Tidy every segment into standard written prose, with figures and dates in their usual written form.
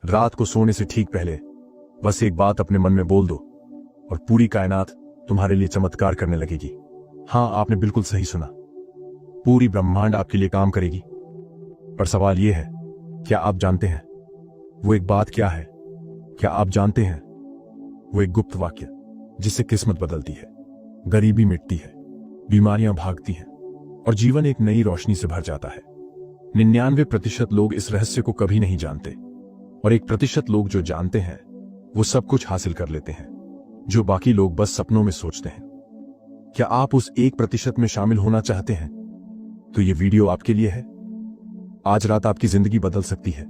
रात को सोने से ठीक पहले बस एक बात अपने मन में बोल दो और पूरी कायनात तुम्हारे लिए चमत्कार करने लगेगी। हाँ, आपने बिल्कुल सही सुना। पूरी ब्रह्मांड आपके लिए काम करेगी। पर सवाल यह है, क्या आप जानते हैं वो एक बात क्या है? क्या आप जानते हैं वो एक गुप्त वाक्य जिससे किस्मत बदलती है, गरीबी मिटती है, बीमारियां भागती हैं और जीवन एक नई रोशनी से भर जाता है। 99% लोग इस रहस्य को कभी नहीं जानते और 1% लोग जो जानते हैं वो सब कुछ हासिल कर लेते हैं जो बाकी लोग बस सपनों में सोचते हैं। क्या आप उस 1% में शामिल होना चाहते हैं? तो ये वीडियो आपके लिए है। आज रात आपकी जिंदगी बदल सकती है,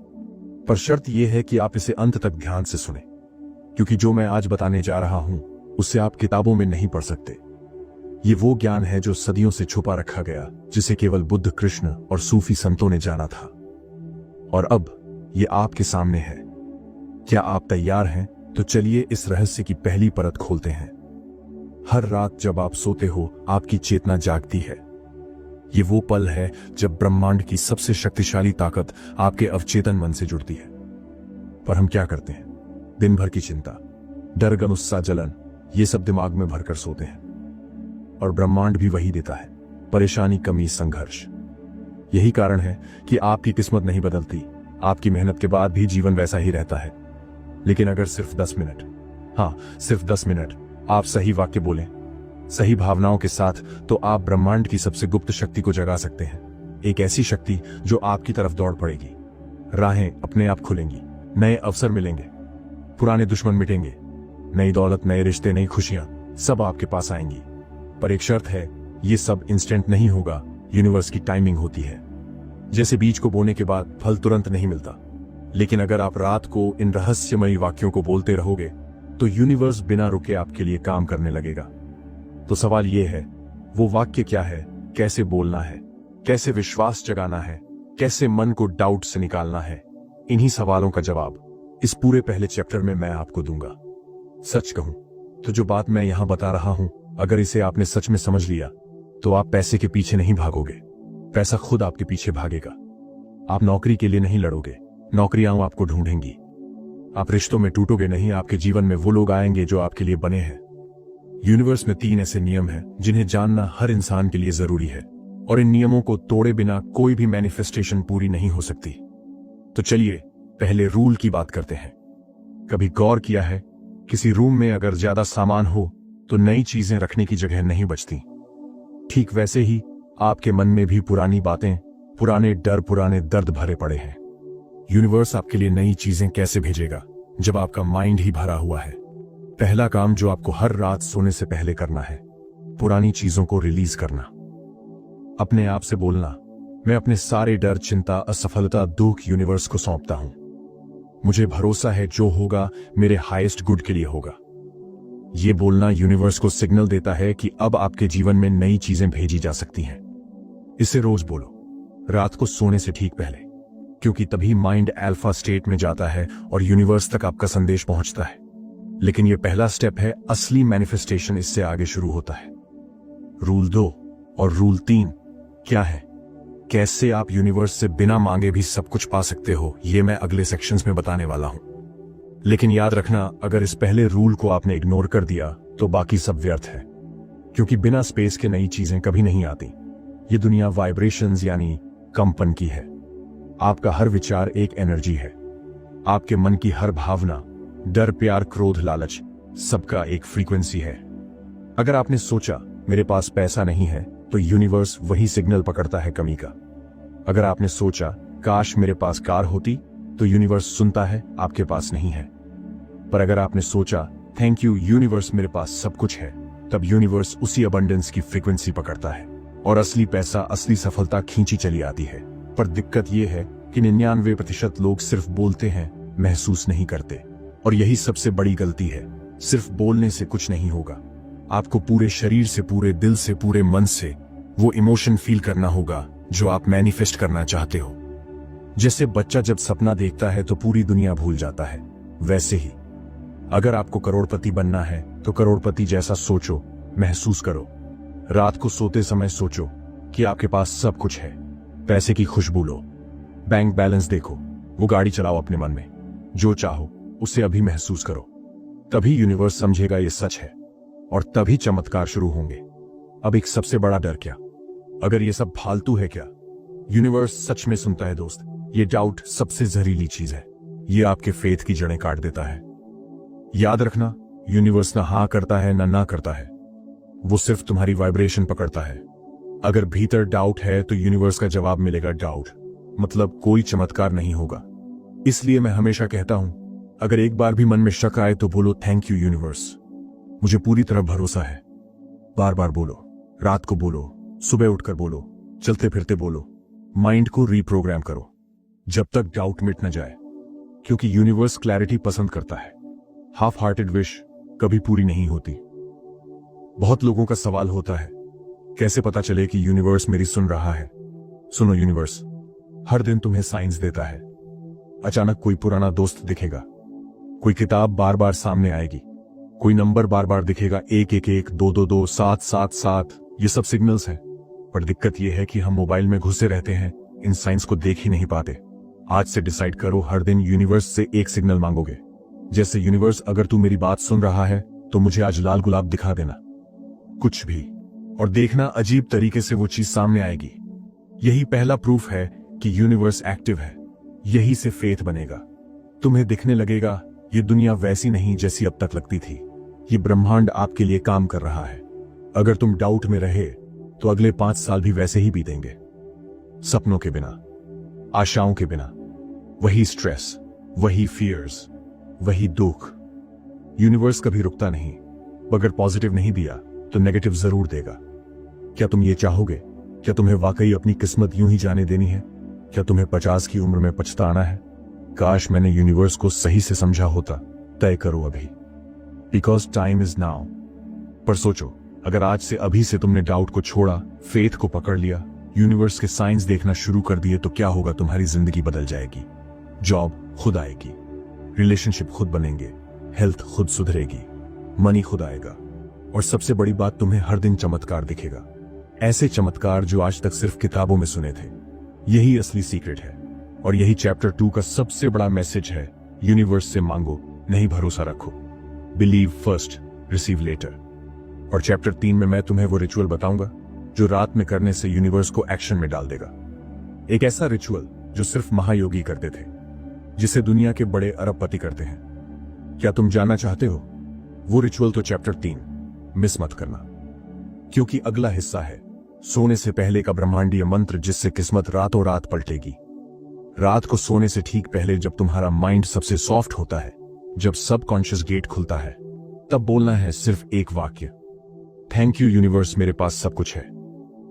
पर शर्त यह है कि आप इसे अंत तक ध्यान से सुने, क्योंकि जो मैं आज बताने जा रहा हूं उससे आप किताबों में नहीं पढ़ सकते। ये वो ज्ञान है जो सदियों से छुपा रखा गया, जिसे केवल बुद्ध, कृष्ण और सूफी संतों ने जाना था, और अब ये आपके सामने है। क्या आप तैयार हैं? तो चलिए इस रहस्य की पहली परत खोलते हैं। हर रात जब आप सोते हो, आपकी चेतना जागती है। ये वो पल है जब ब्रह्मांड की सबसे शक्तिशाली ताकत आपके अवचेतन मन से जुड़ती है। पर हम क्या करते हैं? दिन भर की चिंता, डर, गुस्सा, जलन, ये सब दिमाग में भरकर सोते हैं। और ब्रह्मांड भी वही देता है, परेशानी, कमी, संघर्ष। यही कारण है कि आपकी किस्मत नहीं बदलती। आपकी मेहनत के बाद भी जीवन वैसा ही रहता है। लेकिन अगर सिर्फ 10 मिनट, हाँ सिर्फ 10 मिनट आप सही वाक्य बोलें, सही भावनाओं के साथ, तो आप ब्रह्मांड की सबसे गुप्त शक्ति को जगा सकते हैं। एक ऐसी शक्ति जो आपकी तरफ दौड़ पड़ेगी। राहें अपने आप खुलेंगी, नए अवसर मिलेंगे, पुराने दुश्मन मिटेंगे, नई दौलत, नए रिश्ते, नई खुशियां सब आपके पास आएंगी। पर एक शर्त है, ये सब इंस्टेंट नहीं होगा। यूनिवर्स की टाइमिंग होती है। जैसे बीज को बोने के बाद फल तुरंत नहीं मिलता, लेकिन अगर आप रात को इन रहस्यमयी वाक्यों को बोलते रहोगे तो यूनिवर्स बिना रुके आपके लिए काम करने लगेगा। तो सवाल यह है, वो वाक्य क्या है? कैसे बोलना है? कैसे विश्वास जगाना है? कैसे मन को डाउट से निकालना है? इन्हीं सवालों का जवाब इस पूरे पहले चैप्टर में मैं आपको दूंगा। सच कहूं तो जो बात मैं यहां बता रहा हूं, अगर इसे आपने सच में समझ लिया तो आप पैसे के पीछे नहीं भागोगे, पैसा खुद आपके पीछे भागेगा। आप नौकरी के लिए नहीं लड़ोगे, नौकरियां आपको ढूंढेंगी। आप रिश्तों में टूटोगे नहीं, आपके जीवन में वो लोग आएंगे जो आपके लिए बने हैं। यूनिवर्स में 3 ऐसे नियम हैं जिन्हें जानना हर इंसान के लिए जरूरी है, और इन नियमों को तोड़े बिना कोई भी मैनिफेस्टेशन पूरी नहीं हो सकती। तो चलिए पहले रूल की बात करते हैं। कभी गौर किया है, किसी रूम में अगर ज्यादा सामान हो तो नई चीजें रखने की जगह नहीं बचती। ठीक वैसे ही आपके मन में भी पुरानी बातें, पुराने डर, पुराने दर्द भरे पड़े हैं। यूनिवर्स आपके लिए नई चीजें कैसे भेजेगा जब आपका माइंड ही भरा हुआ है? पहला काम जो आपको हर रात सोने से पहले करना है, पुरानी चीजों को रिलीज करना। अपने आप से बोलना, मैं अपने सारे डर, चिंता, असफलता, दुख यूनिवर्स को सौंपता हूं। मुझे भरोसा है जो होगा मेरे हाईएस्ट गुड के लिए होगा। ये बोलना यूनिवर्स को सिग्नल देता है कि अब आपके जीवन में नई चीजें भेजी जा सकती हैं। इसे रोज बोलो, रात को सोने से ठीक पहले, क्योंकि तभी माइंड अल्फा स्टेट में जाता है और यूनिवर्स तक आपका संदेश पहुंचता है। लेकिन यह पहला स्टेप है, असली मैनिफेस्टेशन इससे आगे शुरू होता है। रूल 2 और रूल 3 क्या है? कैसे आप यूनिवर्स से बिना मांगे भी सब कुछ पा सकते हो, यह मैं अगले सेक्शंस में बताने वाला हूं। लेकिन याद रखना, अगर इस पहले रूल को आपने इग्नोर कर दिया तो बाकी सब व्यर्थ है, क्योंकि बिना स्पेस के नई चीजें कभी नहीं आती। ये दुनिया वाइब्रेशंस यानी कंपन की है। आपका हर विचार एक एनर्जी है। आपके मन की हर भावना, डर, प्यार, क्रोध, लालच, सबका एक फ्रीक्वेंसी है। अगर आपने सोचा मेरे पास पैसा नहीं है, तो यूनिवर्स वही सिग्नल पकड़ता है कमी का। अगर आपने सोचा काश मेरे पास कार होती, तो यूनिवर्स सुनता है आपके पास नहीं है। पर अगर आपने सोचा थैंक यू यूनिवर्स मेरे पास सब कुछ है, तब यूनिवर्स उसी अबंडेंस की फ्रीक्वेंसी पकड़ता है और असली पैसा, असली सफलता खींची चली आती है। पर दिक्कत यह है कि 99% लोग सिर्फ बोलते हैं, महसूस नहीं करते। और यही सबसे बड़ी गलती है। सिर्फ बोलने से कुछ नहीं होगा। आपको पूरे शरीर से, पूरे दिल से, पूरे मन से वो इमोशन फील करना होगा जो आप मैनिफेस्ट करना चाहते हो। जैसे बच्चा जब सपना देखता है तो पूरी दुनिया भूल जाता है, वैसे ही अगर आपको करोड़पति बनना है तो करोड़पति जैसा सोचो, महसूस करो। रात को सोते समय सोचो कि आपके पास सब कुछ है। पैसे की खुशबू लो, बैंक बैलेंस देखो, वो गाड़ी चलाओ अपने मन में। जो चाहो उसे अभी महसूस करो, तभी यूनिवर्स समझेगा ये सच है और तभी चमत्कार शुरू होंगे। अब एक सबसे बड़ा डर क्या? अगर ये सब फालतू है क्या? यूनिवर्स सच में सुनता है दोस्त। ये डाउट सबसे जहरीली चीज है। ये आपके फेथ की जड़ें काट देता है। याद रखना, यूनिवर्स ना हाँ करता है ना करता है, वो सिर्फ तुम्हारी वाइब्रेशन पकड़ता है। अगर भीतर डाउट है तो यूनिवर्स का जवाब मिलेगा डाउट, मतलब कोई चमत्कार नहीं होगा। इसलिए मैं हमेशा कहता हूं, अगर एक बार भी मन में शक आए तो बोलो थैंक यू यूनिवर्स, मुझे पूरी तरह भरोसा है। बार बार बोलो, रात को बोलो, सुबह उठकर बोलो, चलते फिरते बोलो। माइंड को रीप्रोग्राम करो जब तक डाउट मिट न जाए, क्योंकि यूनिवर्स क्लैरिटी पसंद करता है। हाफ हार्टेड विश कभी पूरी नहीं होती। बहुत लोगों का सवाल होता है, कैसे पता चले कि यूनिवर्स मेरी सुन रहा है? सुनो, यूनिवर्स हर दिन तुम्हें साइंस देता है। अचानक कोई पुराना दोस्त दिखेगा, कोई किताब बार बार सामने आएगी, कोई नंबर बार बार दिखेगा, 111 222 777। ये सब सिग्नल्स हैं। पर दिक्कत यह है कि हम मोबाइल में घुसे रहते हैं, इन साइंस को देख ही नहीं पाते। आज से डिसाइड करो, हर दिन यूनिवर्स से एक सिग्नल मांगोगे। जैसे यूनिवर्स, अगर तू मेरी बात सुन रहा है तो मुझे आज लाल गुलाब दिखा देना, कुछ भी। और देखना, अजीब तरीके से वो चीज सामने आएगी। यही पहला प्रूफ है कि यूनिवर्स एक्टिव है। यही से फेथ बनेगा। तुम्हें दिखने लगेगा ये दुनिया वैसी नहीं जैसी अब तक लगती थी। ये ब्रह्मांड आपके लिए काम कर रहा है। अगर तुम डाउट में रहे तो अगले 5 साल भी वैसे ही बीतेंगे, सपनों के बिना, आशाओं के बिना। वही स्ट्रेस, वही फियर्स, वही दुख। यूनिवर्स कभी रुकता नहीं। अगर पॉजिटिव नहीं दिया तो नेगेटिव जरूर देगा। क्या तुम ये चाहोगे? क्या तुम्हें वाकई अपनी किस्मत यूं ही जाने देनी है? क्या तुम्हें 50 की उम्र में पछताना है? काश मैंने यूनिवर्स को सही से समझा होता। तय करो अभी, बिकॉज टाइम इज नाउ। पर सोचो, अगर आज से अभी से तुमने डाउट को छोड़ा, फेथ को पकड़ लिया, यूनिवर्स के साइंस देखना शुरू कर दिए, तो क्या होगा? तुम्हारी जिंदगी बदल जाएगी। जॉब खुद आएगी, रिलेशनशिप खुद बनेंगे, हेल्थ खुद सुधरेगी, मनी खुद आएगा, और सबसे बड़ी बात, तुम्हें हर दिन चमत्कार दिखेगा। ऐसे चमत्कार जो आज तक सिर्फ किताबों में सुने थे। यही असली सीक्रेट है, और यही चैप्टर 2 का सबसे बड़ा मैसेज है। यूनिवर्स से मांगो, नहीं भरोसा रखो। Believe first, receive later. और चैप्टर 3 में मैं तुम्हें वो रिचुअल बताऊंगा जो रात में करने से यूनिवर्स को एक्शन में डाल देगा। एक ऐसा रिचुअल जो सिर्फ महायोगी करते थे, जिसे दुनिया के बड़े अरबपति करते हैं। क्या तुम जानना चाहते हो? वो रिचुअल तो चैप्टर 3 मिस मत करना, क्योंकि अगला हिस्सा है सोने से पहले का ब्रह्मांडीय मंत्र, जिससे किस्मत रातों रात पलटेगी। रात को सोने से ठीक पहले, जब तुम्हारा माइंड सबसे सॉफ्ट होता है, जब सबकॉन्शियस गेट खुलता है, तब बोलना है सिर्फ एक वाक्य, थैंक यू यूनिवर्स, मेरे पास सब कुछ है।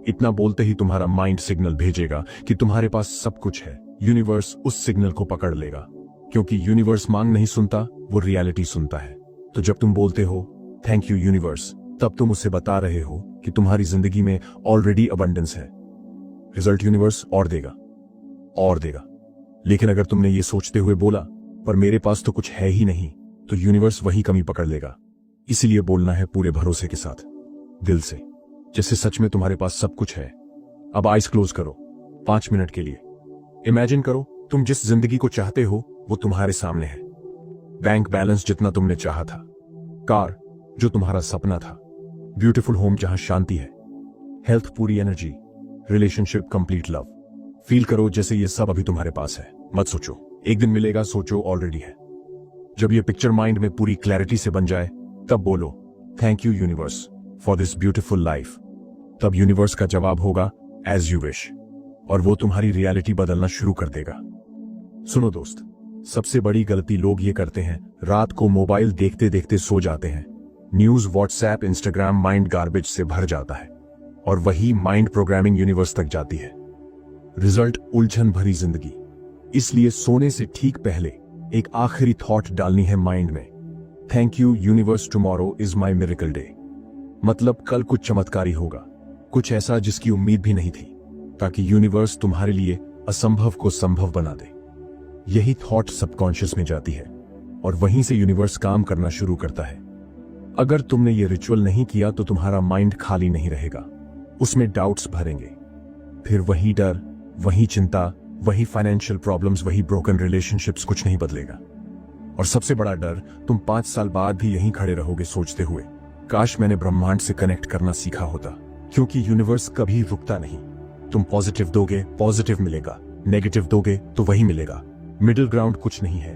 इतना बोलते ही तुम्हारा माइंड सिग्नल भेजेगा कि तुम्हारे पास सब कुछ है। यूनिवर्स उस सिग्नल को पकड़ लेगा, क्योंकि यूनिवर्स मांग नहीं सुनता, वो रियलिटी सुनता है। तो जब तुम बोलते हो थैंक यू यूनिवर्स, तब तुम उसे बता रहे हो कि तुम्हारी जिंदगी में ऑलरेडी अबंडेंस है। रिजल्ट यूनिवर्स और देगा, और देगा। लेकिन अगर तुमने ये सोचते हुए बोला, पर मेरे पास तो कुछ है ही नहीं, तो यूनिवर्स वही कमी पकड़ लेगा। इसीलिए बोलना है पूरे भरोसे के साथ, दिल से, जैसे सच में तुम्हारे पास सब कुछ है। अब आइज क्लोज करो 5 मिनट के लिए। इमेजिन करो, तुम जिस जिंदगी को चाहते हो वो तुम्हारे सामने है। बैंक बैलेंस जितना तुमने चाहा था, कार जो तुम्हारा सपना था, ब्यूटीफुल होम जहां शांति है, हेल्थ पूरी energy, relationship complete love. Feel करो जैसे ये सब अभी तुम्हारे पास है। मत सोचो एक दिन मिलेगा, सोचो ऑलरेडी है। जब ये पिक्चर माइंड में पूरी क्लैरिटी से बन जाए, तब बोलो thank you universe for this beautiful life. तब यूनिवर्स का जवाब होगा एज यू विश, और वो तुम्हारी रियलिटी बदलना शुरू कर देगा। सुनो दोस्त, सबसे बड़ी गलती लोग ये करते हैं, रात को मोबाइल देखते देखते सो जाते हैं। News, WhatsApp, Instagram, mind garbage से भर जाता है, और वही माइंड प्रोग्रामिंग यूनिवर्स तक जाती है। रिजल्ट उलझन भरी जिंदगी। इसलिए सोने से ठीक पहले एक आखिरी थॉट डालनी है माइंड में, thank you universe, tomorrow is my miracle day. मतलब कल कुछ चमत्कारी होगा, कुछ ऐसा जिसकी उम्मीद भी नहीं थी, ताकि यूनिवर्स तुम्हारे लिए असंभव को संभव बना दे। यही थॉट सबकॉन्शियस में जाती है, और वहीं से यूनिवर्स काम करना शुरू करता है। अगर तुमने ये रिचुअल नहीं किया तो तुम्हारा माइंड खाली नहीं रहेगा, उसमें डाउट्स भरेंगे। फिर वही डर, वही चिंता, वही फाइनेंशियल प्रॉब्लम्स, वही ब्रोकन रिलेशनशिप्स, कुछ नहीं बदलेगा। और सबसे बड़ा डर, तुम 5 साल बाद भी यहीं खड़े रहोगे सोचते हुए, काश मैंने ब्रह्मांड से कनेक्ट करना सीखा होता। क्योंकि यूनिवर्स कभी रुकता नहीं। तुम पॉजिटिव दोगे, पॉजिटिव मिलेगा, नेगेटिव दोगे तो वही मिलेगा। मिडिल ग्राउंड कुछ नहीं है।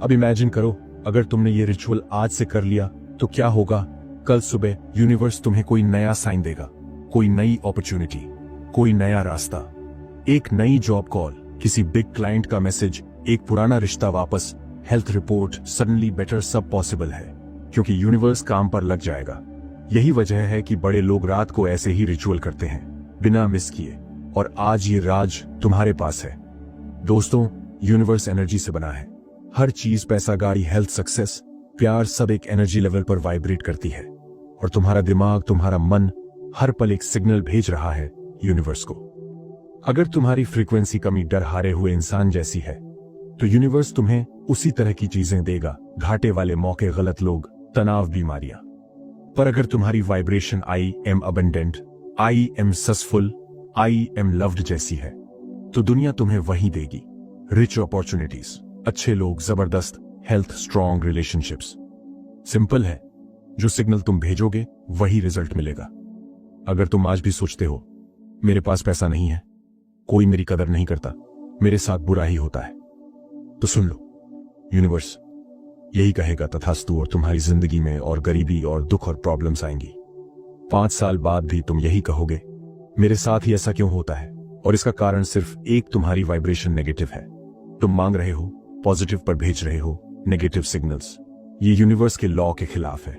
अब इमेजिन करो, अगर तुमने ये रिचुअल आज से कर लिया तो क्या होगा? कल सुबह यूनिवर्स तुम्हें कोई नया साइन देगा, कोई नई अपॉर्चुनिटी, कोई नया रास्ता, एक नई जॉब कॉल, किसी बिग क्लाइंट का मैसेज, एक पुराना रिश्ता वापस, हेल्थ रिपोर्ट, सडनली बेटर, सब पॉसिबल है। क्योंकि यूनिवर्स काम पर लग जाएगा। यही वजह है कि बड़े लोग रात को ऐसे ही रिचुअल करते हैं, बिना मिस किए। और आज ये राज तुम्हारे पास है। दोस्तों, यूनिवर्स एनर्जी से बना है। हर चीज, पैसा, गाड़ी, हेल्थ, सक्सेस, प्यार, सब एक एनर्जी लेवल पर वाइब्रेट करती है। और तुम्हारा दिमाग, तुम्हारा मन हर पल एक सिग्नल भेज रहा है यूनिवर्स को। अगर तुम्हारी फ्रीक्वेंसी कमी डर हारे हुए इंसान जैसी है तो यूनिवर्स तुम्हें उसी तरह की चीजें देगा, घाटे वाले मौके, गलत लोग, तनाव, बीमारियां। पर अगर तुम्हारी vibration I am abundant, I am successful, I am loved जैसी है तो दुनिया तुम्हें वही देगी। रिच अपॉर्चुनिटीज, अच्छे लोग, जबरदस्त हेल्थ, स्ट्रॉन्ग रिलेशनशिप्स। सिंपल है, जो सिग्नल तुम भेजोगे वही रिजल्ट मिलेगा। अगर तुम आज भी सोचते हो मेरे पास पैसा नहीं है, कोई मेरी कदर नहीं करता, मेरे साथ बुरा ही होता है, तो सुन लो, यूनिवर्स यही कहेगा तथास्तु, और तुम्हारी जिंदगी में और गरीबी और दुख और प्रॉब्लम्स आएंगी। 5 साल बाद भी तुम यही कहोगे, मेरे साथ ही ऐसा क्यों होता है? और इसका कारण सिर्फ एक, तुम्हारी वाइब्रेशन नेगेटिव है। तुम मांग रहे हो पॉजिटिव पर भेज रहे हो नेगेटिव सिग्नल्स। ये यूनिवर्स के लॉ के खिलाफ है।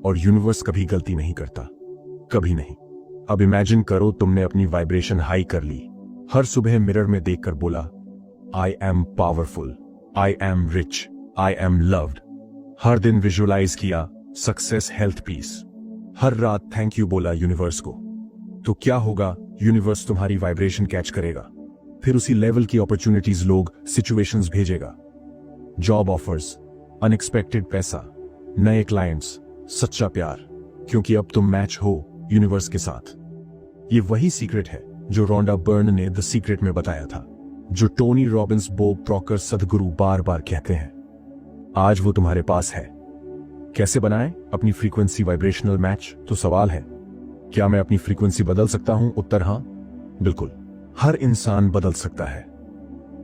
और यूनिवर्स कभी गलती नहीं करता, कभी नहीं। अब इमेजिन करो, तुमने अपनी वाइब्रेशन हाई कर ली। हर सुबह मिरर में देखकर बोला, I am powerful, I am rich, I am loved. हर दिन विजुअलाइज किया सक्सेस, हेल्थ, पीस। हर रात थैंक यू बोला यूनिवर्स को। तो क्या होगा? यूनिवर्स तुम्हारी वाइब्रेशन कैच करेगा, फिर उसी लेवल की अपॉर्चुनिटीज, लोग, सिचुएशंस भेजेगा। जॉब ऑफर्स, अनएक्सपेक्टेड पैसा, नए क्लाइंट्स, सच्चा प्यार। क्योंकि अब तुम मैच हो यूनिवर्स के साथ। ये वही सीक्रेट है जो रोंडा बर्न ने द सीक्रेट में बताया था, जो टोनी रॉबिन्स, बॉब प्रॉकर, सदगुरु बार बार कहते हैं। आज वो तुम्हारे पास है। कैसे बनाएं अपनी फ्रीक्वेंसी वाइब्रेशनल मैच? तो सवाल है, क्या मैं अपनी फ्रीक्वेंसी बदल सकता हूं? उत्तर हां, बिल्कुल। हर इंसान बदल सकता है।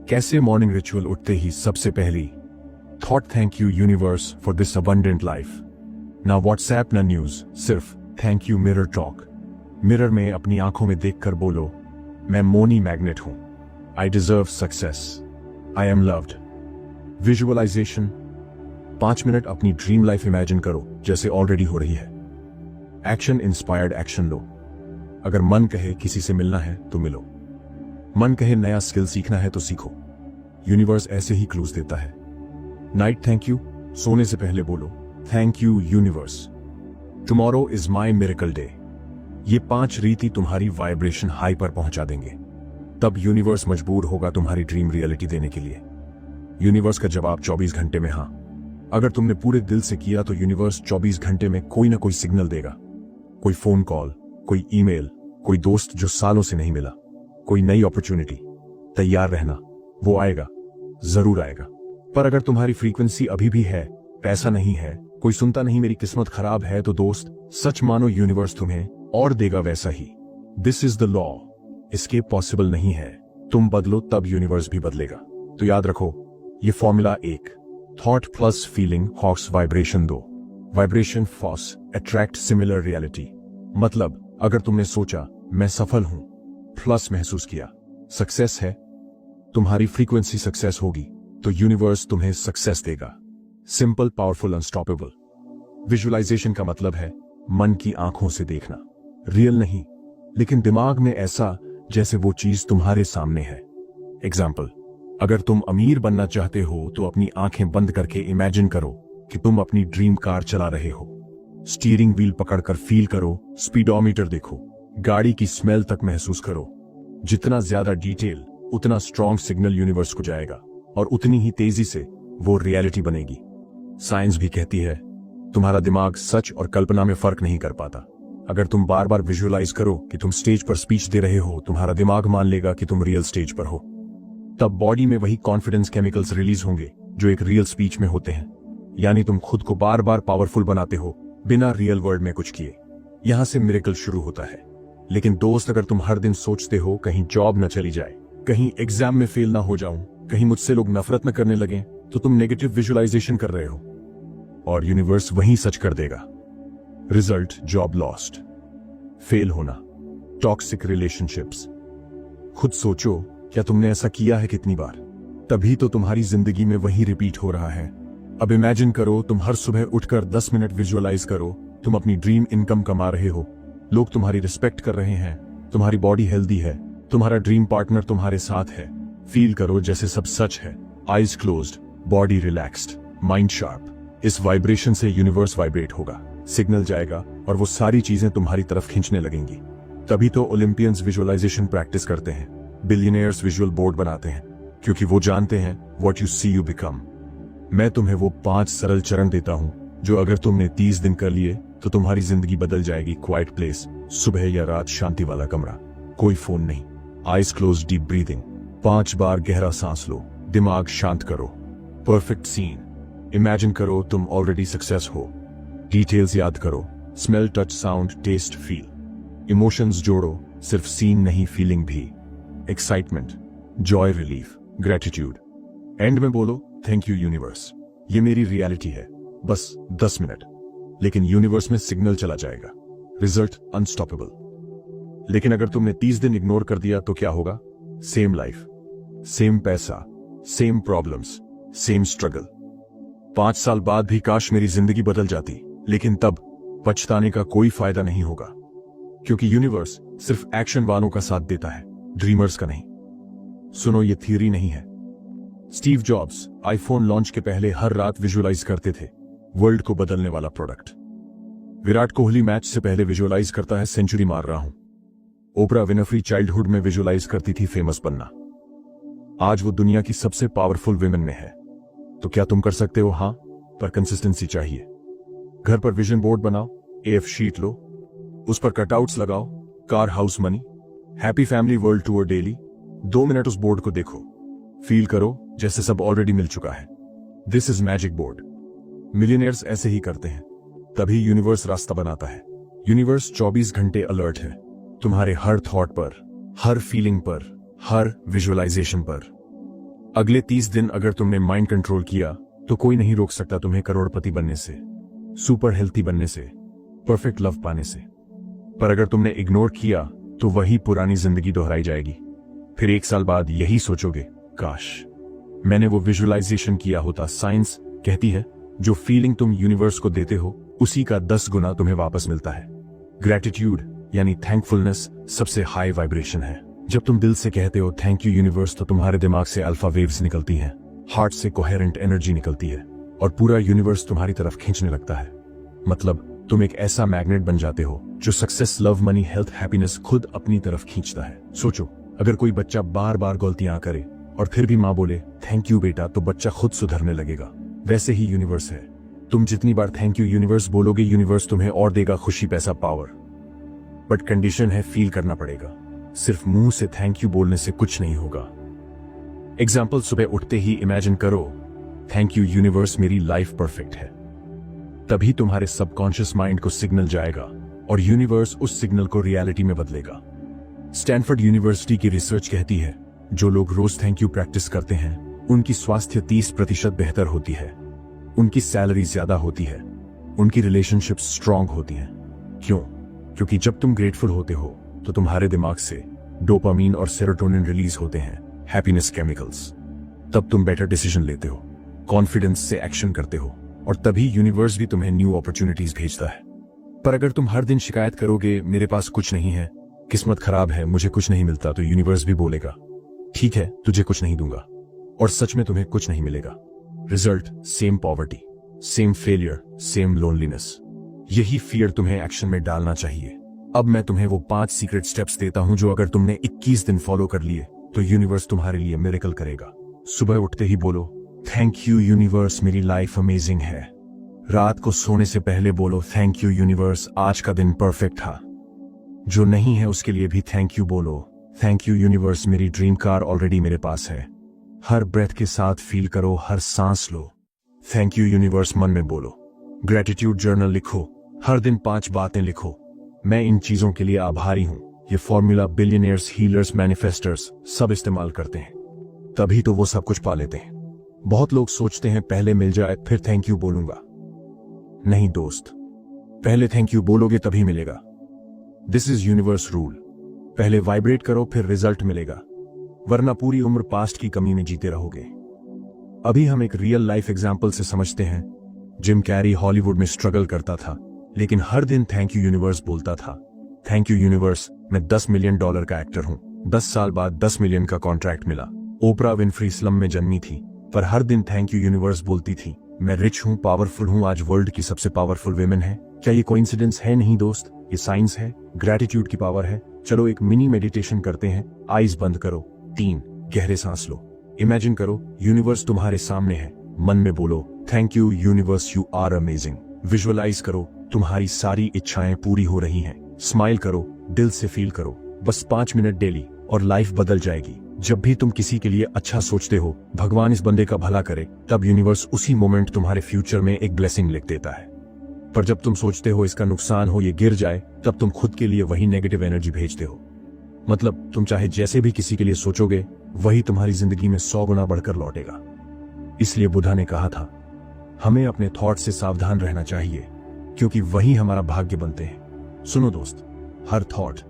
कैसे? मॉर्निंग रिचुअल उठते ही सबसे पहली thought, thank you universe for this abundant life. ना व्हाट्सएप, ना न्यूज, सिर्फ thank you mirror talk. Mirror में अपनी आंखों में देखकर बोलो, मैं मोनी मैग्नेट हूं, I deserve success, I am loved. Visualization, 5 minute अपनी ड्रीम लाइफ इमेजिन करो जैसे ऑलरेडी हो रही है। एक्शन इंस्पायर्ड एक्शन लो। अगर मन कहे किसी से मिलना है तो मिलो, मन कहे नया स्किल सीखना है तो सीखो। यूनिवर्स ऐसे ही क्लूज देता है। नाइट थैंक यू, सोने से पहले बोलो, thank you universe, tomorrow is my miracle day. ये 5 रीति तुम्हारी वाइब्रेशन हाई पर पहुंचा देंगे। तब यूनिवर्स मजबूर होगा तुम्हारी ड्रीम रियलिटी देने के लिए। यूनिवर्स का जवाब 24 घंटे में हां। अगर तुमने पूरे दिल से किया तो यूनिवर्स 24 घंटे में कोई ना कोई सिग्नल देगा। कोई फोन कॉल, कोई ईमेल, कोई दोस्त जो सालों से नहीं मिला, कोई नई अपॉर्चुनिटी। तैयार रहना, वो आएगा, जरूर आएगा। पर अगर तुम्हारी फ्रीक्वेंसी अभी भी है, पैसा नहीं है, कोई सुनता नहीं, मेरी किस्मत खराब है, तो दोस्त सच मानो, यूनिवर्स तुम्हें और देगा वैसा ही। This is the law, escape possible नहीं है। तुम बदलो तब यूनिवर्स भी बदलेगा। तो याद रखो, ये फॉर्मूला 1, थॉट प्लस फीलिंग हॉक्स वाइब्रेशन 2, वाइब्रेशन फॉस अट्रैक्ट सिमिलर रियलिटी। मतलब अगर तुमने सोचा मैं सफल हूं, प्लस महसूस किया सक्सेस है, तुम्हारी फ्रीक्वेंसी सक्सेस होगी तो यूनिवर्स तुम्हें सक्सेस देगा। Simple, powerful, unstoppable. विजुअलाइजेशन का मतलब है मन की आंखों से देखना, रियल नहीं लेकिन दिमाग में ऐसा जैसे वो चीज तुम्हारे सामने है। एग्जाम्पल, अगर तुम अमीर बनना चाहते हो तो अपनी आंखें बंद करके इमेजिन करो कि तुम अपनी ड्रीम कार चला रहे हो। स्टीयरिंग व्हील पकड़कर फील करो, स्पीडोमीटर देखो, गाड़ी की स्मेल तक महसूस करो। जितना ज्यादा डिटेल, उतना स्ट्रॉन्ग सिग्नल यूनिवर्स को जाएगा और उतनी ही तेजी से वो रियलिटी बनेगी। साइंस भी कहती है तुम्हारा दिमाग सच और कल्पना में फर्क नहीं कर पाता। अगर तुम बार बार विजुअलाइज करो कि तुम स्टेज पर स्पीच दे रहे हो, तुम्हारा दिमाग मान लेगा कि तुम रियल स्टेज पर हो। तब बॉडी में वही कॉन्फिडेंस केमिकल्स रिलीज होंगे जो एक रियल स्पीच में होते हैं। यानी तुम खुद को बार बार पावरफुल बनाते हो बिना रियल वर्ल्ड में कुछ किए। यहां से मिरेकल शुरू होता है। लेकिन दोस्त, अगर तुम हर दिन सोचते हो कहीं जॉब न चली जाए, कहीं एग्जाम में फेल ना हो जाऊं, कहीं मुझसे लोग नफरत न करने लगे, तो तुम नेगेटिव विजुअलाइजेशन कर रहे हो और यूनिवर्स वही सच कर देगा। रिजल्ट, जॉब लॉस्ट, फेल होना, टॉक्सिक रिलेशनशिप्स। खुद सोचो, क्या तुमने ऐसा किया है कितनी बार? तभी तो तुम्हारी जिंदगी में वही रिपीट हो रहा है। अब इमेजिन करो, तुम हर सुबह उठकर 10 मिनट विजुअलाइज करो तुम अपनी ड्रीम इनकम कमा रहे हो, लोग तुम्हारी रिस्पेक्ट कर रहे हैं, तुम्हारी बॉडी हेल्दी है, तुम्हारा ड्रीम पार्टनर तुम्हारे साथ है। फील करो जैसे सब सच है। Eyes closed, body relaxed, mind sharp. इस वाइब्रेशन से यूनिवर्स वाइब्रेट होगा, सिग्नल जाएगा और वो सारी चीजें तुम्हारी तरफ खींचने लगेंगी। तभी तो ओलंपियंस विजुअलाइजेशन प्रैक्टिस करते हैं, बिलियनियर्स विजुअल बोर्ड बनाते हैं, क्योंकि वो जानते हैं what you see you become. मैं तुम्हें वो 5 सरल चरण देता हूं जो अगर तुमने 30 दिन कर लिए तो तुम्हारी जिंदगी बदल जाएगी। क्वाइट प्लेस, सुबह या रात शांति वाला कमरा, कोई फोन नहीं, आईज क्लोज, डीप ब्रीदिंग, 5 बार गहरा सांस लो, दिमाग शांत करो। परफेक्ट सीन, इमेजिन करो तुम ऑलरेडी सक्सेस हो। डिटेल्स याद करो, smell, touch, sound, taste, feel. Emotions जोड़ो, सिर्फ सीन नहीं, फीलिंग भी। Excitement, joy, relief, gratitude. End में बोलो थैंक यू यूनिवर्स, ये मेरी रियलिटी है। बस 10 मिनट, लेकिन यूनिवर्स में सिग्नल चला जाएगा। Result unstoppable. लेकिन अगर तुमने 30 दिन इग्नोर कर दिया तो क्या होगा? सेम लाइफ, सेम पैसा, सेम प्रॉब्लम्स, सेम स्ट्रगल। 5 साल बाद भी काश मेरी जिंदगी बदल जाती, लेकिन तब पछताने का कोई फायदा नहीं होगा, क्योंकि यूनिवर्स सिर्फ एक्शन वालों का साथ देता है, ड्रीमर्स का नहीं। सुनो, ये थियरी नहीं है। स्टीव जॉब्स आईफोन लॉन्च के पहले हर रात विजुअलाइज करते थे वर्ल्ड को बदलने वाला प्रोडक्ट। विराट कोहली मैच से पहले विजुअलाइज करता है सेंचुरी मार रहा हूं। ओपरा विनफ्री चाइल्डहुड में विजुअलाइज करती थी फेमस बनना। आज वो दुनिया की सबसे पावरफुल विमेन में है। तो क्या तुम कर सकते हो? हां, पर कंसिस्टेंसी चाहिए। घर पर विजन बोर्ड बनाओ, एफ शीट लो, उस पर कटआउट्स लगाओ, car, house, money, happy family, world tour daily. 2 minute उस बोर्ड को देखो, फील करो जैसे सब ऑलरेडी मिल चुका है। This is magic board. Millionaires ऐसे ही करते हैं, तभी यूनिवर्स रास्ता बनाता है। यूनिवर्स 24 घंटे अलर्ट है, तुम्हारे हर थॉट पर, हर फीलिंग पर, हर विजुअलाइजेशन पर। अगले 30 दिन अगर तुमने माइंड कंट्रोल किया तो कोई नहीं रोक सकता तुम्हें करोड़पति बनने से, सुपर हेल्थी बनने से, परफेक्ट लव पाने से। पर अगर तुमने इग्नोर किया तो वही पुरानी जिंदगी दोहराई जाएगी। फिर 1 साल बाद यही सोचोगे, काश मैंने वो विजुअलाइजेशन किया होता। साइंस कहती है जो फीलिंग तुम यूनिवर्स को देते हो उसी का 10 गुना तुम्हें वापस मिलता है। ग्रेटिट्यूड यानी थैंकफुलनेस सबसे हाई वाइब्रेशन है। जब तुम दिल से कहते हो थैंक यू यूनिवर्स, तो तुम्हारे दिमाग से अल्फा वेव्स निकलती हैं, हार्ट से कोहेरेंट एनर्जी निकलती है और पूरा यूनिवर्स तुम्हारी तरफ खींचने लगता है। मतलब तुम एक ऐसा मैग्नेट बन जाते हो जो success, love, money, health, happiness खुद अपनी तरफ खींचता है। सोचो, अगर कोई बच्चा बार बार गलतियां करे और फिर भी माँ बोले थैंक यू बेटा, तो बच्चा खुद सुधरने लगेगा। वैसे ही यूनिवर्स है। तुम जितनी बार थैंक यू यूनिवर्स बोलोगे, यूनिवर्स तुम्हें और देगा खुशी, पैसा, पावर। बट कंडीशन है, फील करना पड़ेगा। सिर्फ मुंह से थैंक यू बोलने से कुछ नहीं होगा। एग्जाम्पल, सुबह उठते ही इमेजिन करो थैंक यू यूनिवर्स, मेरी लाइफ परफेक्ट है। तभी तुम्हारे सबकॉन्शियस माइंड को सिग्नल जाएगा और यूनिवर्स उस सिग्नल को रियलिटी में बदलेगा। स्टैनफोर्ड यूनिवर्सिटी की रिसर्च कहती है जो लोग रोज थैंक यू प्रैक्टिस करते हैं उनकी स्वास्थ्य 30% बेहतर होती है, उनकी सैलरी ज्यादा होती है, उनकी रिलेशनशिप्स स्ट्रांग होती हैं। क्यों? क्योंकि जब तुम ग्रेटफुल होते हो तो तुम्हारे दिमाग से डोपामीन और सेरोटोनिन रिलीज होते हैं, हैप्पीनेस केमिकल्स। तब तुम बेटर डिसीजन लेते हो, कॉन्फिडेंस से एक्शन करते हो और तभी यूनिवर्स भी तुम्हें न्यू अपॉर्चुनिटीज भेजता है। पर अगर तुम हर दिन शिकायत करोगे मेरे पास कुछ नहीं है, किस्मत खराब है, मुझे कुछ नहीं मिलता, तो यूनिवर्स भी बोलेगा ठीक है, तुझे कुछ नहीं दूंगा, और सच में तुम्हें कुछ नहीं मिलेगा। Result, same poverty, same failure, same loneliness. यही फियर तुम्हें एक्शन में डालना चाहिए। अब मैं तुम्हें वो 5 सीक्रेट स्टेप्स देता हूं जो अगर तुमने 21 दिन फॉलो कर लिए तो यूनिवर्स तुम्हारे लिए मिरेकल करेगा। सुबह उठते ही बोलो थैंक यू यूनिवर्स, मेरी लाइफ अमेजिंग है। रात को सोने से पहले बोलो थैंक यू यूनिवर्स, आज का दिन परफेक्ट था। जो नहीं है उसके लिए भी थैंक यू बोलो, थैंक यू यूनिवर्स, मेरी ड्रीम कार ऑलरेडी मेरे पास है। हर ब्रेथ के साथ फील करो, हर सांस लो थैंक यू यूनिवर्स मन में बोलो। ग्रेटिट्यूड जर्नल लिखो, हर दिन 5 बातें लिखो। मैं इन चीजों के लिए आभारी हूं। ये फॉर्मूला बिलियनियर्स, हीलर्स, मैनिफेस्टर्स सब इस्तेमाल करते हैं, तभी तो वो सब कुछ पा लेते हैं। बहुत लोग सोचते हैं पहले मिल जाए फिर थैंक यू बोलूंगा। नहीं दोस्त, पहले थैंक यू बोलोगे तभी मिलेगा। This is universe rule. पहले वाइब्रेट करो फिर रिजल्ट मिलेगा, वरना पूरी उम्र पास्ट की कमी में जीते रहोगे। अभी हम एक रियल लाइफ एग्जाम्पल से समझते हैं। जिम कैरी हॉलीवुड में स्ट्रगल करता था, लेकिन हर दिन थैंक यू यूनिवर्स बोलता था। थैंक यू यूनिवर्स, मैं $10 मिलियन का एक्टर हूं। 10 साल बाद 10 मिलियन का कॉन्ट्रैक्ट मिला। ओपरा विनफ्री स्लम में जन्मी थी, पर हर दिन थैंक यू यूनिवर्स बोलती थी। मैं रिच हूं, पावरफुल हूं, आज वर्ल्ड की सबसे पावरफुल विमेन है। क्या ये कोइंसिडेंस है? नहीं दोस्त, ये साइंस है, ग्रेटिट्यूड की पावर है। चलो एक मिनी मेडिटेशन करते हैं। आईज बंद करो, 3 गहरे सांस लो। इमेजिन करो यूनिवर्स तुम्हारे सामने है। मन में बोलो thank you universe, you are amazing. Visualize करो तुम्हारी सारी इच्छाएं पूरी हो रही हैं। स्माइल करो, दिल से फील करो। बस 5 मिनट डेली और लाइफ बदल जाएगी। जब भी तुम किसी के लिए अच्छा सोचते हो, भगवान इस बंदे का भला करे, तब यूनिवर्स उसी मोमेंट तुम्हारे फ्यूचर में एक ब्लेसिंग लिख देता है। पर जब तुम सोचते हो इसका नुकसान हो, ये गिर जाए, तब तुम खुद के लिए वही नेगेटिव एनर्जी भेजते हो। मतलब तुम चाहे जैसे भी किसी के लिए सोचोगे, वही तुम्हारी जिंदगी में 100 गुना बढ़कर लौटेगा। इसलिए बुद्धा ने कहा था, हमें अपने थॉट से सावधान रहना चाहिए, क्योंकि वही हमारा भाग्य बनते हैं। सुनो दोस्त, हर थॉट,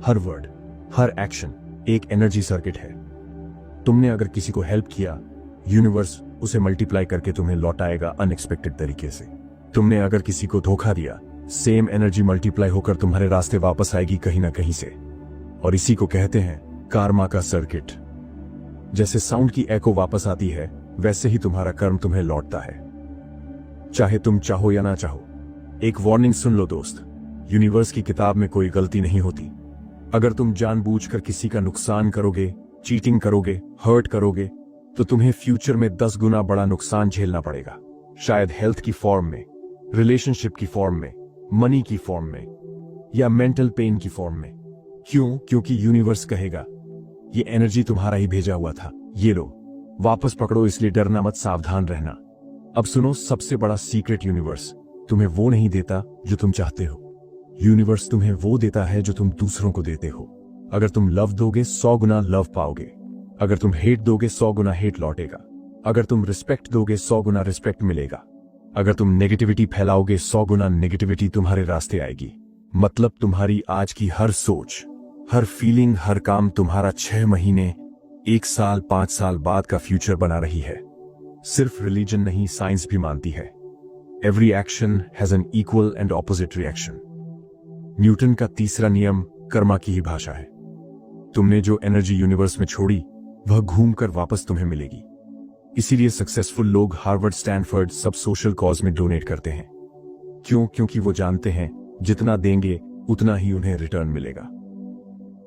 हर वर्ड, हर एक्शन एक एनर्जी सर्किट है। तुमने अगर किसी को हेल्प किया, यूनिवर्स उसे मल्टीप्लाई करके तुम्हें लौटाएगा अनएक्सपेक्टेड तरीके से। तुमने अगर किसी को धोखा दिया, सेम एनर्जी मल्टीप्लाई होकर तुम्हारे रास्ते वापस आएगी कहीं ना कहीं से। और इसी को कहते हैं कार्मा का सर्किट। जैसे साउंड की एको वापस आती है, वैसे ही तुम्हारा कर्म तुम्हें लौटता है, चाहे तुम चाहो या ना चाहो। एक वार्निंग सुन लो दोस्त, यूनिवर्स की किताब में कोई गलती नहीं होती। अगर तुम जानबूझकर किसी का नुकसान करोगे, चीटिंग करोगे, हर्ट करोगे, तो तुम्हें फ्यूचर में 10 गुना बड़ा नुकसान झेलना पड़ेगा। शायद हेल्थ की फॉर्म में, रिलेशनशिप की फॉर्म में, मनी की फॉर्म में, या मेंटल पेन की फॉर्म में। क्यों? क्योंकि यूनिवर्स कहेगा ये एनर्जी तुम्हारा ही भेजा हुआ था, ये लो वापस पकड़ो। इसलिए डरना मत, सावधान रहना। अब सुनो सबसे बड़ा सीक्रेट, यूनिवर्स तुम्हें वो नहीं देता जो तुम चाहते हो। यूनिवर्स तुम्हें वो देता है जो तुम दूसरों को देते हो। अगर तुम लव दोगे, 100 गुना लव पाओगे। अगर तुम हेट दोगे, 100 गुना हेट लौटेगा। अगर तुम रिस्पेक्ट दोगे, 100 गुना रिस्पेक्ट मिलेगा। अगर तुम नेगेटिविटी फैलाओगे, 100 गुना नेगेटिविटी तुम्हारे रास्ते आएगी। मतलब तुम्हारी आज की हर सोच, हर फीलिंग, हर काम तुम्हारा 6 महीने, 1 साल, 5 साल बाद का फ्यूचर बना रही है। सिर्फ रिलीजन नहीं, साइंस भी मानती है, every action has an equal and opposite reaction. Newton का तीसरा नियम कर्मा की ही भाषा है। तुमने जो एनर्जी यूनिवर्स में छोड़ी, वह घूमकर वापस तुम्हें मिलेगी। इसीलिए सक्सेसफुल लोग हार्वर्ड, स्टैनफोर्ड सब सोशल कॉज में डोनेट करते हैं। क्यों? क्योंकि वो जानते हैं जितना देंगे उतना ही उन्हें रिटर्न मिलेगा।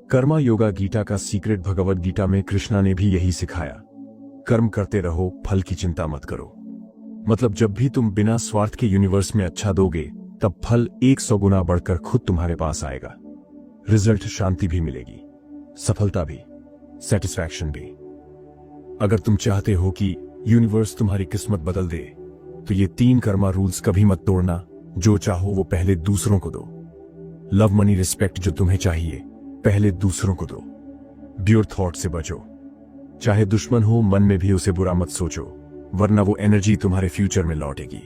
कर्मा योगा गीता का सीक्रेट, भगवद गीता में कृष्णा ने भी यही सिखाया, कर्म करते रहो, फल की चिंता मत करो। मतलब जब भी तुम बिना स्वार्थ के यूनिवर्स में अच्छा दोगे, तब फल 100 गुना बढ़कर खुद तुम्हारे पास आएगा। रिजल्ट, शांति भी मिलेगी, सफलता भी, सेटिस्फैक्शन भी। अगर तुम चाहते हो कि यूनिवर्स तुम्हारी किस्मत बदल दे, तो ये 3 कर्मा रूल्स कभी मत तोड़ना। जो चाहो वो पहले दूसरों को दो। लव, मनी, रिस्पेक्ट जो तुम्हें चाहिए, पहले दूसरों को दो। ब्योर थॉट से बचो, चाहे दुश्मन हो, मन में भी उसे बुरा मत सोचो, वरना वो एनर्जी तुम्हारे फ्यूचर में लौटेगी।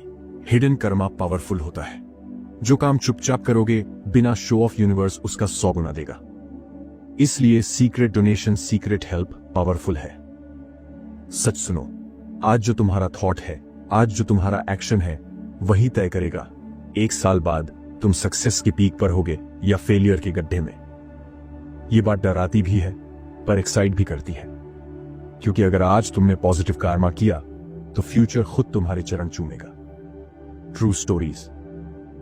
हिडन कर्मा पावरफुल होता है। जो काम चुपचाप करोगे, बिना शो ऑफ, यूनिवर्स उसका 100 गुना देगा। इसलिए secret donation, secret help powerful है। सच सुनो, आज जो तुम्हारा थॉट है, आज जो तुम्हारा एक्शन है, वही तय करेगा 1 साल बाद तुम सक्सेस की पीक पर होगे या फेलियर के गड्ढे में। ये बात डराती भी है, पर एक्साइट भी करती है, क्योंकि अगर आज तुमने पॉजिटिव कर्मा किया, तो फ्यूचर खुद तुम्हारे चरण चूमेगा। True stories.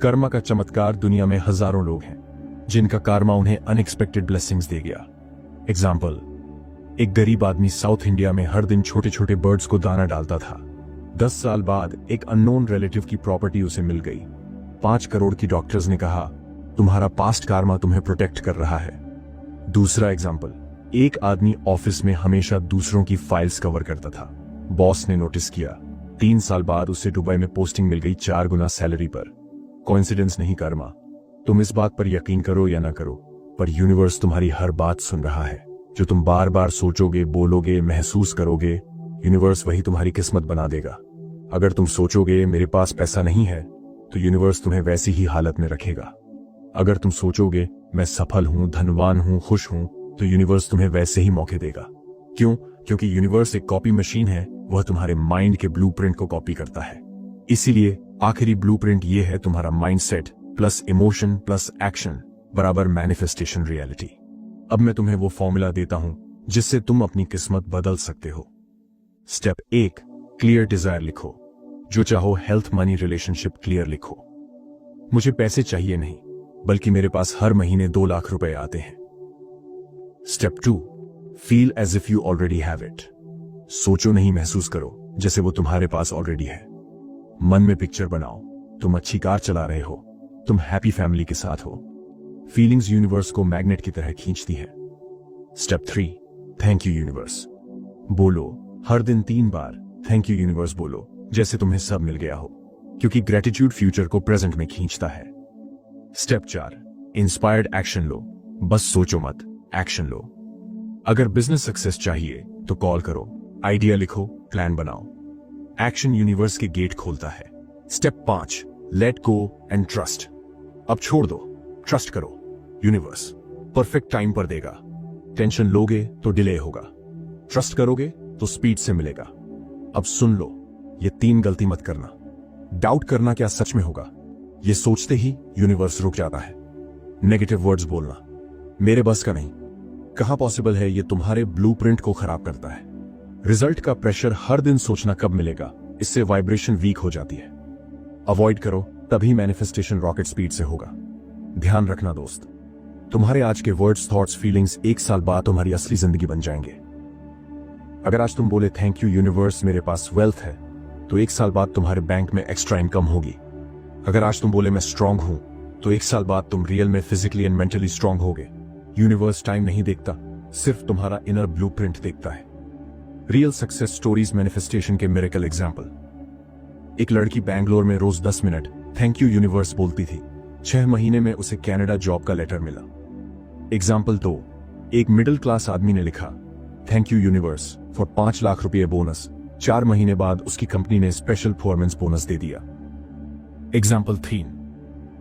कर्मा का चमत्कार, दुनिया में हजारों लोग हैं जिनका कर्मा उन्हें अनएक्सपेक्टेड ब्लेसिंग्स दे गया। एग्जाम्पल, एक गरीब आदमी साउथ इंडिया में हर दिन छोटे छोटे बर्ड्स को दाना डालता था। 10 साल बाद एक अननोन रिलेटिव की प्रॉपर्टी उसे मिल गई। 5 करोड़ की। डॉक्टर्स ने कहा, तुम्हारा पास्ट कर्मा तुम्हें प्रोटेक्ट कर रहा है। दूसरा एग्जाम्पल, एक आदमी ऑफिस में हमेशा दूसरों की फाइल्स कवर करता था। बॉस ने नोटिस किया, 3 साल बाद उसे दुबई में पोस्टिंग मिल गई 4 गुना सैलरी पर। कोइंसिडेंस नहीं कर्मा। तुम इस बात पर यकीन करो या ना करो, पर यूनिवर्स तुम्हारी हर बात सुन रहा है। जो तुम बार बार सोचोगे, बोलोगे, महसूस करोगे, यूनिवर्स वही तुम्हारी किस्मत बना देगा। अगर तुम सोचोगे मेरे पास पैसा नहीं है, तो यूनिवर्स तुम्हें वैसी ही हालत में रखेगा। अगर तुम सोचोगे मैं सफल हूं, धनवान हूं, खुश हूं, तो यूनिवर्स तुम्हें वैसे ही मौके देगा। क्यों? क्योंकि यूनिवर्स एक कॉपी मशीन है, वह तुम्हारे माइंड के ब्लूप्रिंट को कॉपी करता है। इसीलिए आखिरी ब्लूप्रिंट ये है, तुम्हारा mindset plus emotion plus action बराबर मैनिफेस्टेशन रियलिटी। अब मैं तुम्हें वो फॉर्मूला देता हूं जिससे तुम अपनी किस्मत बदल सकते हो। स्टेप 1, क्लियर डिजायर लिखो। जो चाहो, हेल्थ, मनी, रिलेशनशिप क्लियर लिखो। मुझे पैसे चाहिए नहीं, बल्कि मेरे पास हर महीने 2 लाख रुपए आते हैं। Step 2, feel as if you already have it. सोचो नहीं, महसूस करो जैसे वो तुम्हारे पास ऑलरेडी है। मन में पिक्चर बनाओ, तुम अच्छी कार चला रहे हो, तुम हैप्पी फैमिली के साथ हो। फीलिंग्स यूनिवर्स को मैग्नेट की तरह खींचती है। Step 3, thank you universe. बोलो हर दिन 3 बार थैंक यू यूनिवर्स बोलो, जैसे तुम्हें सब मिल गया हो, क्योंकि ग्रेटिट्यूड फ्यूचर को प्रेजेंट में खींचता है। स्टेप 4, इंस्पायर्ड एक्शन लो। बस सोचो मत, एक्शन लो। अगर बिजनेस सक्सेस चाहिए तो कॉल करो, आइडिया लिखो, प्लान बनाओ। एक्शन यूनिवर्स के गेट खोलता है। Step 5, let go and trust. अब छोड़ दो, ट्रस्ट करो। यूनिवर्स परफेक्ट टाइम पर देगा। टेंशन लोगे तो डिले होगा, ट्रस्ट करोगे तो स्पीड से मिलेगा। अब सुन लो, ये 3 गलती मत करना। डाउट करना क्या सच में होगा, ये सोचते ही यूनिवर्स रुक जाता है। नेगेटिव वर्ड्स बोलना, मेरे बस का नहीं, कहां पॉसिबल है, ये तुम्हारे ब्लूप्रिंट को खराब करता है। रिजल्ट का प्रेशर, हर दिन सोचना कब मिलेगा, इससे वाइब्रेशन वीक हो जाती है। अवॉइड करो, तभी मैनिफेस्टेशन रॉकेट स्पीड से होगा। ध्यान रखना दोस्त, तुम्हारे आज के वर्ड्स, थॉट्स, फीलिंग्स 1 साल बाद तुम्हारी असली जिंदगी बन जाएंगे। अगर आज तुम बोले थैंक यू यूनिवर्स, मेरे पास वेल्थ है, तो 1 साल बाद तुम्हारे बैंक में एक्स्ट्रा इनकम होगी। अगर आज तुम बोले मैं स्ट्रांग हूं, तो 1 साल बाद तुम रियल में फिजिकली एंड मेंटली स्ट्रांग होगे। यूनिवर्स टाइम नहीं देखता, सिर्फ तुम्हारा इनर ब्लूप्रिंट देखता है। रियल सक्सेस स्टोरीज, मैनिफेस्टेशन के मिरेकल एग्जाम्पल। एक लड़की बैंगलोर में रोज 10 मिनट थैंक यू यूनिवर्स बोलती थी। 6 महीने में उसे कनाडा जॉब का लेटर मिला। एग्जाम्पल 2, एक मिडिल क्लास आदमी ने लिखा thank you universe for 5 lakh रुपए बोनस। 4 महीने बाद उसकी कंपनी ने स्पेशल परफॉर्मेंस बोनस दे दिया। एग्जाम्पल 3,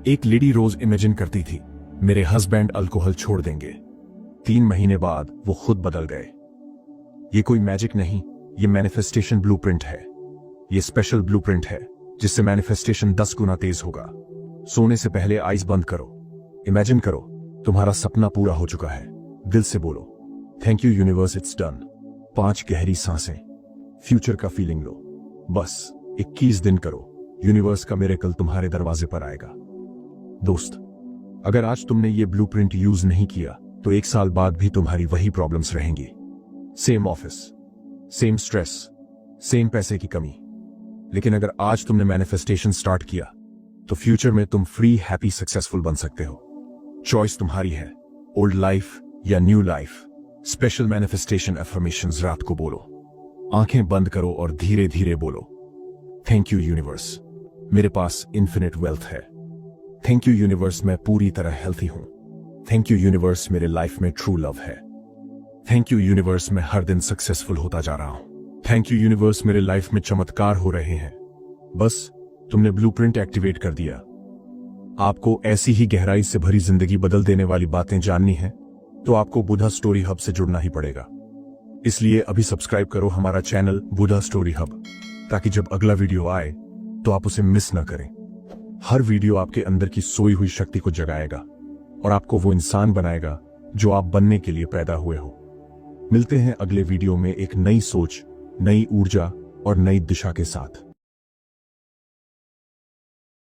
एक लेडी रोज इमेजिन करती थी मेरे हस्बैंड अल्कोहल छोड़ देंगे। 3 महीने बाद वो खुद बदल गए। ये कोई मैजिक नहीं, ये मैनिफेस्टेशन ब्लूप्रिंट है। ये स्पेशल ब्लूप्रिंट है जिससे मैनिफेस्टेशन 10 गुना तेज होगा। सोने से पहले आइज बंद करो, इमेजिन करो तुम्हारा सपना पूरा हो चुका है। दिल से बोलो thank you universe, it's done. 5 गहरी सांसें, फ्यूचर का फीलिंग लो। बस 21 दिन करो, यूनिवर्स का मिरेकल तुम्हारे दरवाजे पर आएगा। दोस्त, अगर आज तुमने ये ब्लूप्रिंट यूज नहीं किया, तो 1 साल बाद भी तुम्हारी वही प्रॉब्लम्स रहेंगी। Same office, same stress, same पैसे की कमी। लेकिन अगर आज तुमने मैनिफेस्टेशन स्टार्ट किया, तो फ्यूचर में तुम फ्री, हैप्पी, सक्सेसफुल बन सकते हो। चॉइस तुम्हारी है, ओल्ड लाइफ या new life. Special manifestation affirmations रात को बोलो, आंखें बंद करो और धीरे धीरे बोलो थैंक यू यूनिवर्स, मेरे पास इन्फिनिट वेल्थ है। थैंक यू यूनिवर्स, मैं पूरी तरह हेल्थी हूं। थैंक यू यूनिवर्स, मेरे लाइफ में ट्रू लव है। थैंक यू यूनिवर्स, मैं हर दिन सक्सेसफुल होता जा रहा हूं। थैंक यू यूनिवर्स, मेरे लाइफ में चमत्कार हो रहे हैं। बस तुमने ब्लूप्रिंट एक्टिवेट कर दिया। आपको ऐसी ही गहराई से भरी जिंदगी बदल देने वाली बातें जाननी है, तो आपको बुधा स्टोरी हब से जुड़ना ही पड़ेगा। इसलिए अभी सब्सक्राइब करो हमारा चैनल बुधा स्टोरी हब, ताकि जब अगला वीडियो आए तो आप उसे मिस न करें। हर वीडियो आपके अंदर की सोई हुई शक्ति को जगाएगा और आपको वो इंसान बनाएगा जो आप बनने के लिए पैदा हुए हो। मिलते हैं अगले वीडियो में एक नई सोच, नई ऊर्जा और नई दिशा के साथ।